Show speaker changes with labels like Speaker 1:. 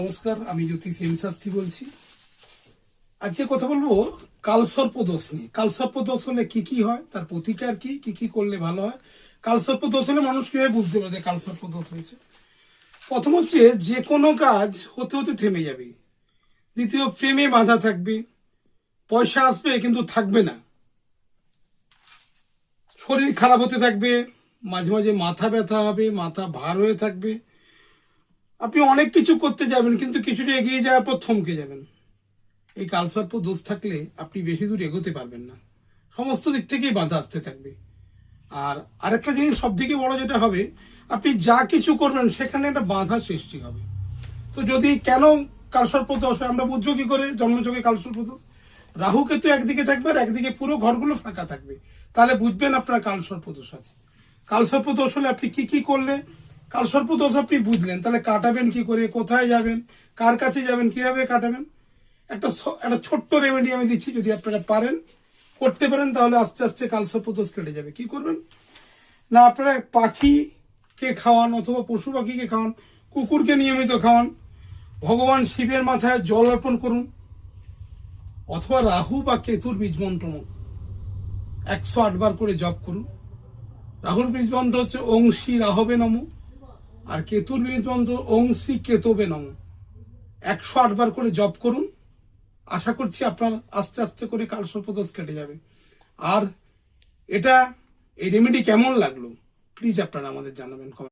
Speaker 1: নমস্কার, আমি জ্যোতিষ এম শাস্ত্রী বলছি। আজকে কথা বলবো কালসর্প দোষ নিয়ে। কালসর্প দোষ হলে কি কি হয়, তার প্রতিকার কি কি কি করলে ভালো হয়, কালসর্প দোষ হলে মানুষ কিভাবে বুঝতে পারে যে কালসর্প দোষ হয়েছে। প্রথম হচ্ছে যে কোনো কাজ হতে হতে থেমে যাবে। দ্বিতীয়, প্রেমে বাধা থাকবে, পয়সা আসবে কিন্তু থাকবে না, শরীর খারাপ হতে থাকবে, মাঝে মাঝে মাথা ব্যথা হবে, মাথা ভার হয়ে থাকবে, আপনি অনেক কিছু করতে যাবেন কিন্তু কিছুটা এগিয়ে যাওয়ার পর থমকে যাবেন। এই কালসর্প দোষ থাকলে আপনি বেশি দূর এগোতে পারবেন না, সমস্ত দিক থেকেই বাধা আসতে থাকবে। আর আরেকটা জিনিস সব থেকে বড় যেটা হবে, আপনি যা কিছু করবেন সেখানে একটা বাধা সৃষ্টি হবে। তো যদি কেন কালসর্প দোষ হয় আমরা বুঝবো কি করে? জন্মযোগে কালসর্প দোষ, রাহু কেতু একদিকে থাকবে আর একদিকে পুরো ঘরগুলো ফাঁকা থাকবে, তাহলে বুঝবেন আপনার কালসর্প দোষ আছে। কালসর্প দোষ হলে আপনি কি কি করলে কালসর্প দোষ আপনি বুঝলেন, তাহলে কাটাবেন কি করে, কোথায় যাবেন, কার কাছে যাবেন, কিভাবে কাটাবেন, একটা একটা ছোট্ট রেমেডি আমি দিচ্ছি। যদি আপনারা পারেন করতে পারেন তাহলে আস্তে আস্তে কালসর্প দোষ কেটে যাবে। কি করবেন না, আপনারা পাখিকে খাওয়ান অথবা পশু পাখিকে খাওয়ান, কুকুরকে নিয়মিত খাওয়ান, ভগবান শিবের মাথায় জল অর্পণ করুন, অথবা রাহু বা কেতুর বীজ মন্ত্র 108 বার করে জপ করুন। রাহুর বীজ মন্ত্র হচ্ছে ওং শ্রী রাহবে নম, আর কেতুর বীজ মন্ত্র ওং শ্রী কেতবে নম। 108 বার করে জপ করুন। আশা করছি আপনার আস্তে আস্তে করে কালসর্প দোষ কেটে যাবে। আর এই রেমেডি কেমন লাগলো প্লিজ আপনারা আমাদের জানাবেন।